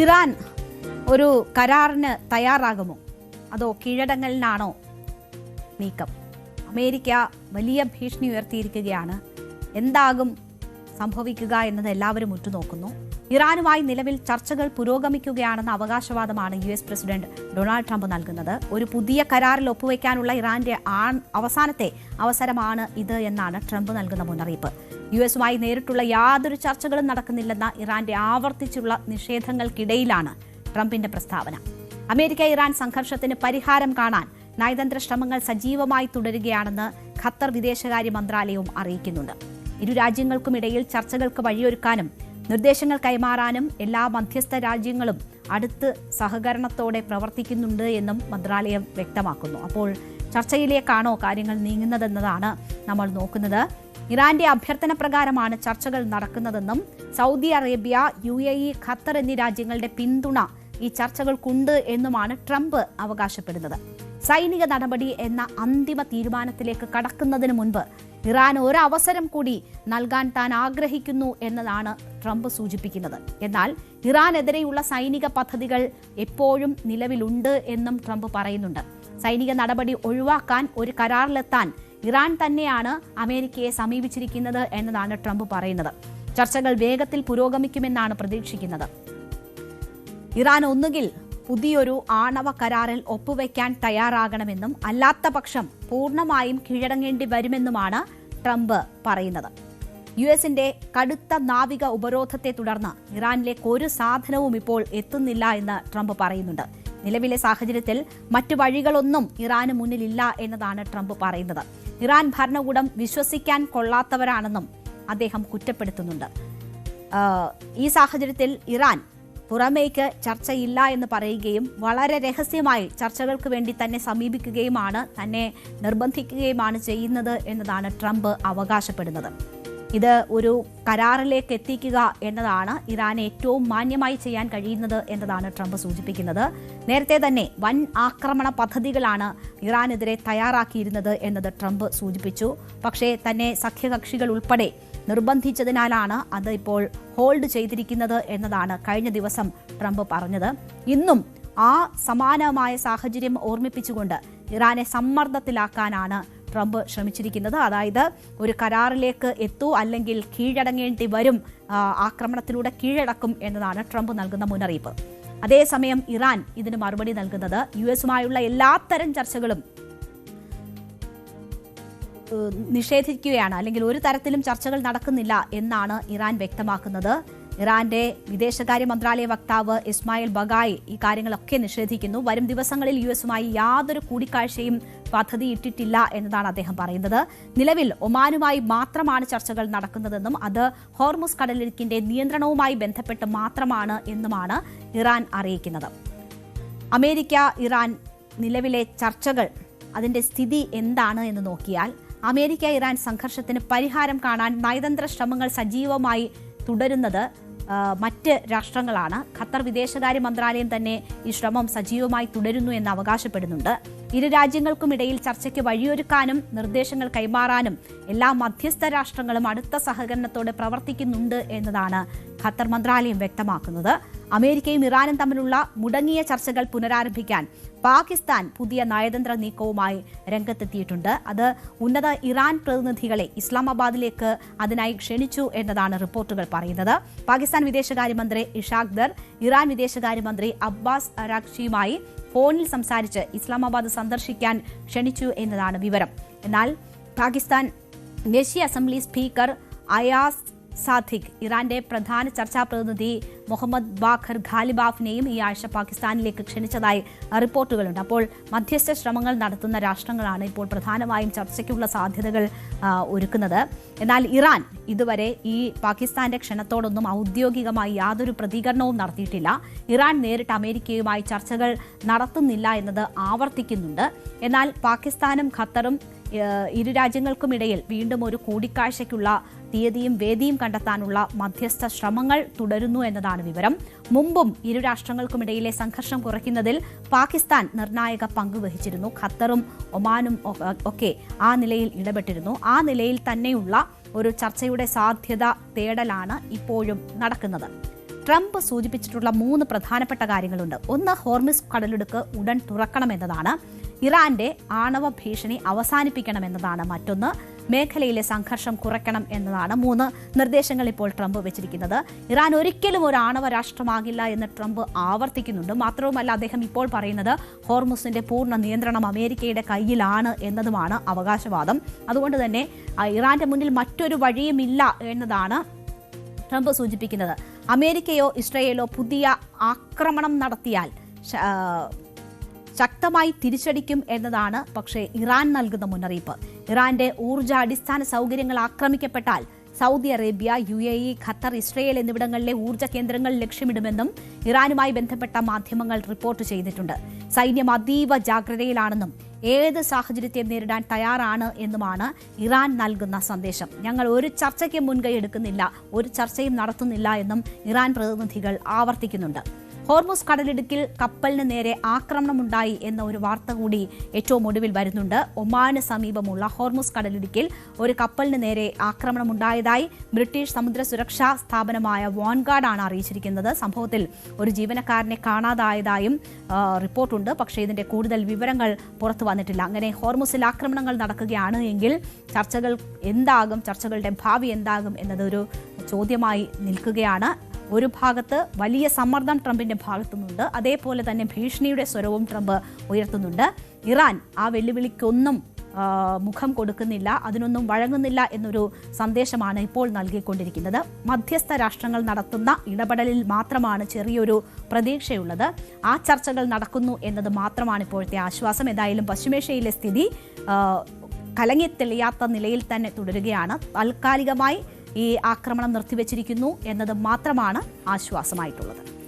Iran ഒരു കരാറിന് തയ്യാറാകുമോ അതോ കീഴടങ്ങലിനാണോ നീക്കം? അമേരിക്ക വലിയ ഭീഷണി ഉയർത്തിയിരിക്കുകയാണ്. എന്താകും സംഭവിക്കുക എന്നത് എല്ലാവരും ഉറ്റുനോക്കുന്നു. ഇറാനുമായി നിലവിൽ ചർച്ചകൾ പുരോഗമിക്കുകയാണെന്ന അവകാശവാദമാണ് US പ്രസിഡന്റ് ഡൊണാൾഡ് ട്രംപ് നൽകുന്നത്. ഒരു പുതിയ കരാറിൽ ഒപ്പുവെക്കാനുള്ള ഇറാന്റെ അവസാനത്തെ അവസരമാണ് ഇത് എന്നാണ് ട്രംപ് നൽകുന്ന മുന്നറിയിപ്പ്. US-മായി നേരിട്ടുള്ള യാതൊരു ചർച്ചകളും നടക്കുന്നില്ലെന്ന ഇറാന്റെ ആവർത്തിച്ചുള്ള നിഷേധങ്ങൾക്കിടയിലാണ് ട്രംപിന്റെ പ്രസ്താവന. അമേരിക്ക ഇറാൻ സംഘർഷത്തിന് പരിഹാരം കാണാൻ നയതന്ത്ര ശ്രമങ്ങൾ സജീവമായി തുടരുകയാണെന്ന് ഖത്തർ വിദേശകാര്യ മന്ത്രാലയവും അറിയിക്കുന്നുണ്ട്. ഇരു രാജ്യങ്ങൾക്കുമിടയിൽ ചർച്ചകൾക്ക് വഴിയൊരുക്കാനും നിർദ്ദേശങ്ങൾ കൈമാറാനും എല്ലാ മധ്യസ്ഥ രാജ്യങ്ങളും അടുത്ത് സഹകരണത്തോടെ പ്രവർത്തിക്കുന്നുണ്ട് എന്നും മന്ത്രാലയം വ്യക്തമാക്കുന്നു. അപ്പോൾ ചർച്ചയിലേക്കാണോ കാര്യങ്ങൾ നീങ്ങുന്നതെന്നതാണ് നമ്മൾ നോക്കുന്നത്. ഇറാന്റെ അഭ്യർത്ഥന പ്രകാരമാണ് ചർച്ചകൾ നടക്കുന്നതെന്നും സൗദി അറേബ്യ, UAE, ഖത്തർ എന്നീ രാജ്യങ്ങളുടെ പിന്തുണ ഈ ചർച്ചകൾക്കുണ്ട് എന്നുമാണ് ട്രംപ് അവകാശപ്പെടുന്നത്. സൈനിക നടപടി എന്ന അന്തിമ തീരുമാനത്തിലേക്ക് കടക്കുന്നതിന് മുൻപ് ഇറാൻ ഒരവസരം കൂടി നൽകാൻ താൻ ആഗ്രഹിക്കുന്നു എന്നതാണ് ട്രംപ് സൂചിപ്പിക്കുന്നത്. എന്നാൽ ഇറാനെതിരെയുള്ള സൈനിക പദ്ധതികൾ എപ്പോഴും നിലവിലുണ്ട് എന്നും ട്രംപ് പറയുന്നുണ്ട്. സൈനിക നടപടി ഒഴിവാക്കാൻ ഒരു കരാറിലെത്താൻ ഇറാൻ തന്നെയാണ് അമേരിക്കയെ സമീപിച്ചിരിക്കുന്നത് എന്നതാണ് ട്രംപ് പറയുന്നത്. ചർച്ചകൾ വേഗത്തിൽ പുരോഗമിക്കുമെന്നാണ് പ്രതീക്ഷിക്കുന്നത്. ഇറാൻ ഒന്നുകിൽ പുതിയൊരു ആണവ കരാറിൽ ഒപ്പുവെക്കാൻ തയ്യാറാകണമെന്നും അല്ലാത്ത പക്ഷം പൂർണ്ണമായും കീഴടങ്ങേണ്ടി വരുമെന്നുമാണ് ട്രംപ് പറയുന്നത്. US-ന്റെ കടുത്ത നാവിക ഉപരോധത്തെ തുടർന്ന് ഇറാനിലേക്ക് ഒരു സാധനവും ഇപ്പോൾ എത്തുന്നില്ല എന്ന് ട്രംപ് പറയുന്നുണ്ട്. നിലവിലെ സാഹചര്യത്തിൽ മറ്റു വഴികളൊന്നും ഇറാന് മുന്നിലില്ല എന്നതാണ് ട്രംപ് പറയുന്നത്. ഇറാൻ ഭരണകൂടം വിശ്വസിക്കാൻ കൊള്ളാത്തവരാണെന്നും അദ്ദേഹം കുറ്റപ്പെടുത്തുന്നുണ്ട്. ഈ സാഹചര്യത്തിൽ ഇറാൻ പുറമേക്ക് ചർച്ചയില്ല എന്ന് പറയുകയും വളരെ രഹസ്യമായി ചർച്ചകൾക്ക് വേണ്ടി തന്നെ സമീപിക്കുകയുമാണ്, തന്നെ നിർബന്ധിക്കുകയുമാണ് ചെയ്യുന്നത് എന്നതാണ് ട്രംപ് അവകാശപ്പെടുന്നത്. ഇത് ഒരു കരാറിലേക്ക് എത്തിക്കുക എന്നതാണ് ഇറാനെ ഏറ്റവും മാന്യമായി ചെയ്യാൻ കഴിയുന്നത് എന്നതാണ് ട്രംപ് സൂചിപ്പിക്കുന്നത്. നേരത്തെ തന്നെ വൻ ആക്രമണ പദ്ധതികളാണ് ഇറാനെതിരെ തയ്യാറാക്കിയിരുന്നത് എന്നത് ട്രംപ് സൂചിപ്പിച്ചു. പക്ഷേ തന്നെ സഖ്യകക്ഷികൾ ഉൾപ്പെടെ നിർബന്ധിച്ചതിനാലാണ് അത് ഇപ്പോൾ ഹോൾഡ് ചെയ്തിരിക്കുന്നത് എന്നതാണ് കഴിഞ്ഞ ദിവസം ട്രംപ് പറഞ്ഞത്. ഇന്നും ആ സമാനമായ സാഹചര്യം ഓർമ്മിപ്പിച്ചുകൊണ്ട് ഇറാനെ സമ്മർദ്ദത്തിലാക്കാനാണ് ട്രംപ് ശ്രമിച്ചിരിക്കുന്നത്. അതായത് ഒരു കരാറിലേക്ക് എത്തൂ, അല്ലെങ്കിൽ കീഴടങ്ങേണ്ടി വരും, ആക്രമണത്തിലൂടെ കീഴടക്കും എന്നതാണ് ട്രംപ് നൽകുന്ന മുന്നറിയിപ്പ്. അതേസമയം ഇറാൻ ഇതിന് മറുപടി നൽകുന്നത് US-മായുള്ള എല്ലാത്തരം ചർച്ചകളും നിഷേധിക്കുകയാണ്, അല്ലെങ്കിൽ ഒരു തരത്തിലും ചർച്ചകൾ നടക്കുന്നില്ല എന്നാണ് ഇറാൻ വ്യക്തമാക്കുന്നത്. ഇറാന്റെ വിദേശകാര്യ മന്ത്രാലയ വക്താവ് ഇസ്മായിൽ ബഗായി ഈ കാര്യങ്ങളൊക്കെ നിഷേധിക്കുന്നു. വരും ദിവസങ്ങളിൽ US-മായി യാതൊരു കൂടിക്കാഴ്ചയും പദ്ധതിയിട്ടിട്ടില്ല എന്നതാണ് അദ്ദേഹം പറയുന്നത്. നിലവിൽ ഒമാനുമായി മാത്രമാണ് ചർച്ചകൾ നടക്കുന്നതെന്നും അത് ഹോർമുസ് കടലിടുക്കിന്റെ നിയന്ത്രണവുമായി ബന്ധപ്പെട്ട് മാത്രമാണ് എന്നുമാണ് ഇറാൻ അറിയിക്കുന്നത്. അമേരിക്ക ഇറാൻ നിലവിലെ ചർച്ചകൾ, അതിന്റെ സ്ഥിതി എന്താണ് എന്ന് നോക്കിയാൽ അമേരിക്ക ഇറാൻ സംഘർഷത്തിന് പരിഹാരം കാണാൻ നയതന്ത്ര ശ്രമങ്ങൾ സജീവമായി തുടരുന്നത് മറ്റ് രാഷ്ട്രങ്ങളാണ്. ഖത്തർ വിദേശകാര്യ മന്ത്രാലയം തന്നെ ഈ ശ്രമം സജീവമായി തുടരുന്നു എന്ന് അവകാശപ്പെടുന്നുണ്ട്. ഇരു രാജ്യങ്ങൾക്കുമിടയിൽ ചർച്ചയ്ക്ക് വഴിയൊരുക്കാനും നിർദ്ദേശങ്ങൾ കൈമാറാനും എല്ലാ മധ്യസ്ഥ രാഷ്ട്രങ്ങളും അടുത്ത സഹകരണത്തോടെ പ്രവർത്തിക്കുന്നുണ്ട് എന്നതാണ് ഖത്തർ മന്ത്രാലയം വ്യക്തമാക്കുന്നത്. അമേരിക്കയും ഇറാനും തമ്മിലുള്ള മുടങ്ങിയ ചർച്ചകൾ പുനരാരംഭിക്കാൻ പാകിസ്ഥാൻ പുതിയ നയതന്ത്ര നീക്കവുമായി രംഗത്തെത്തിയിട്ടുണ്ട്. അത് ഉന്നത ഇറാൻ പ്രതിനിധികളെ ഇസ്ലാമാബാദിലേക്ക് അതിനായി ക്ഷണിച്ചു എന്നതാണ് റിപ്പോർട്ടുകൾ പറയുന്നത്. പാകിസ്ഥാൻ വിദേശകാര്യമന്ത്രി ഇഷാഖ് ദർ ഇറാൻ വിദേശകാര്യമന്ത്രി അബ്ബാസ് അരാഗ്ചിയുമായി ഫോണിൽ സംസാരിച്ച് ഇസ്ലാമാബാദ് സന്ദർശിക്കാൻ ക്ഷണിച്ചു എന്നതാണ് വിവരം. എന്നാൽ പാകിസ്ഥാൻ ദേശീയ അസംബ്ലി സ്പീക്കർ അയാസ് സാദിഖ് ഇറാന്റെ പ്രധാന ചർച്ചാ പ്രതിനിധി മുഹമ്മദ് ബാഖർ ഖാലിബാഫിനെയും ഈ ആഴ്ച പാകിസ്ഥാനിലേക്ക് ക്ഷണിച്ചതായി റിപ്പോർട്ടുകളുണ്ട്. അപ്പോൾ മധ്യസ്ഥ ശ്രമങ്ങൾ നടത്തുന്ന രാഷ്ട്രങ്ങളാണ് ഇപ്പോൾ പ്രധാനമായും ചർച്ചയ്ക്കുള്ള സാധ്യതകൾ ഒരുക്കുന്നത്. എന്നാൽ ഇറാൻ ഇതുവരെ ഈ പാകിസ്ഥാന്റെ ക്ഷണത്തോടൊന്നും ഔദ്യോഗികമായി യാതൊരു പ്രതികരണവും നടത്തിയിട്ടില്ല. ഇറാൻ നേരിട്ട് അമേരിക്കയുമായി ചർച്ചകൾ നടത്തുന്നില്ല എന്നത് ആവർത്തിക്കുന്നുണ്ട്. എന്നാൽ പാകിസ്ഥാനും ഖത്തറും ഇരു രാജ്യങ്ങൾക്കുമിടയിൽ വീണ്ടും ഒരു കൂടിക്കാഴ്ചയ്ക്കുള്ള തീയതിയും വേദിയും കണ്ടെത്താനുള്ള മധ്യസ്ഥ ശ്രമങ്ങൾ തുടരുന്നു എന്നതാണ് വിവരം. മുമ്പും ഇരു രാഷ്ട്രങ്ങൾക്കുമിടയിലെ സംഘർഷം കുറയ്ക്കുന്നതിൽ പാകിസ്ഥാൻ നിർണായക പങ്ക് വഹിച്ചിരുന്നു. ഖത്തറും ഒമാനും ഒക്കെ ആ നിലയിൽ ഇടപെട്ടിരുന്നു. ആ നിലയിൽ തന്നെയുള്ള ഒരു ചർച്ചയുടെ സാധ്യത തേടലാണ് ഇപ്പോഴും നടക്കുന്നത്. ട്രംപ് സൂചിപ്പിച്ചിട്ടുള്ള 3 പ്രധാനപ്പെട്ട കാര്യങ്ങളുണ്ട്. ഒന്ന്, ഹോർമുസ് കടലിടുക്ക് ഉടൻ തുറക്കണമെന്നതാണ്. ഇറാന്റെ ആണവ ഭീഷണി അവസാനിപ്പിക്കണമെന്നതാണ് മറ്റൊന്ന്. മേഖലയിലെ സംഘർഷം കുറയ്ക്കണം എന്നതാണ് 3 നിർദ്ദേശങ്ങൾ ഇപ്പോൾ ട്രംപ് വെച്ചിരിക്കുന്നത്. ഇറാൻ ഒരിക്കലും ഒരു ആണവ രാഷ്ട്രമാകില്ല എന്ന് ട്രംപ് ആവർത്തിക്കുന്നുണ്ട്. മാത്രവുമല്ല, അദ്ദേഹം ഇപ്പോൾ പറയുന്നത് ഹോർമുസിന്റെ പൂർണ്ണ നിയന്ത്രണം അമേരിക്കയുടെ കയ്യിലാണ് എന്നതുമാണ് അവകാശവാദം. അതുകൊണ്ട് തന്നെ ഇറാന്റെ മുന്നിൽ മറ്റൊരു വഴിയുമില്ല എന്നതാണ് ട്രംപ് സൂചിപ്പിക്കുന്നത്. അമേരിക്കയോ ഇസ്രയേലോ പുതിയ ആക്രമണം നടത്തിയാൽ ശക്തമായി തിരിച്ചടിക്കും എന്നതാണ് പക്ഷേ ഇറാൻ നൽകുന്ന മുന്നറിയിപ്പ്. ഇറാന്റെ ഊർജ്ജ അടിസ്ഥാന സൗകര്യങ്ങൾ ആക്രമിക്കപ്പെട്ടാൽ Saudi Arabia, UAE, Qatar, Israel എന്നിവിടങ്ങളിലെ ഊർജ്ജ കേന്ദ്രങ്ങൾ ലക്ഷ്യമിടുമെന്നും ഇറാനുമായി ബന്ധപ്പെട്ട മാധ്യമങ്ങൾ റിപ്പോർട്ട് ചെയ്തിട്ടുണ്ട്. സൈന്യം അതീവ ജാഗ്രതയിലാണെന്നും ഏത് സാഹചര്യത്തെ നേരിടാൻ തയ്യാറാണ് എന്നുമാണ് ഇറാൻ നൽകുന്ന സന്ദേശം. ഞങ്ങൾ ഒരു ചർച്ചയ്ക്ക് മുൻകൈ എടുക്കുന്നില്ല, ഒരു ചർച്ചയും നടത്തുന്നില്ല എന്നും ഇറാൻ പ്രതിനിധികൾ ആവർത്തിക്കുന്നുണ്ട്. ഹോർമുസ് കടലിടുക്കിൽ കപ്പലിന് നേരെ ആക്രമണമുണ്ടായി എന്ന ഒരു വാർത്ത കൂടി ഏറ്റവും ഒടുവിൽ വരുന്നുണ്ട്. ഒമാന് സമീപമുള്ള ഹോർമുസ് കടലിടുക്കിൽ ഒരു കപ്പലിന് നേരെ ആക്രമണമുണ്ടായതായി ബ്രിട്ടീഷ് സമുദ്ര സുരക്ഷാ സ്ഥാപനമായ വാൻഗാർഡാണ് അറിയിച്ചിരിക്കുന്നത്. സംഭവത്തിൽ ഒരു ജീവനക്കാരനെ കാണാതായതായും റിപ്പോർട്ടുണ്ട്. പക്ഷേ ഇതിന്റെ കൂടുതൽ വിവരങ്ങൾ പുറത്തു വന്നിട്ടില്ല. അങ്ങനെ ഹോർമുസിൽ ആക്രമണങ്ങൾ നടക്കുകയാണ് എങ്കിൽ ചർച്ചകൾ എന്താകും, ചർച്ചകളുടെ ഭാവി എന്താകും എന്നതൊരു ചോദ്യമായി നിൽക്കുകയാണ്. ഒരു ഭാഗത്ത് വലിയ സമ്മർദ്ദം ട്രംപിന്റെ ഭാഗത്തുനിന്നുണ്ട്, അതേപോലെ തന്നെ ഭീഷണിയുടെ സ്വരവും ട്രംപ് ഉയർത്തുന്നുണ്ട്. ഇറാൻ ആ വെല്ലുവിളിക്കൊന്നും മുഖം കൊടുക്കുന്നില്ല, അതിനൊന്നും വഴങ്ങുന്നില്ല എന്നൊരു സന്ദേശമാണ് ഇപ്പോൾ നൽകിക്കൊണ്ടിരിക്കുന്നത്. മധ്യസ്ഥ രാഷ്ട്രങ്ങൾ നടത്തുന്ന ഇടപെടലിൽ മാത്രമാണ് ചെറിയൊരു പ്രതീക്ഷയുള്ളത്. ആ ചർച്ചകൾ നടക്കുന്നു എന്നത് മാത്രമാണ് ഇപ്പോഴത്തെ ആശ്വാസം. ഏതായാലും പശ്ചിമേഷ്യയിലെ സ്ഥിതി കലങ്ങിത്തെളിയാത്ത നിലയിൽ തന്നെ തുടരുകയാണ്. താൽക്കാലികമായി ഈ ആക്രമണം നിർത്തിവെച്ചിരിക്കുന്നു എന്നത് മാത്രമാണ് ആശ്വാസമായിട്ടുള്ളത്.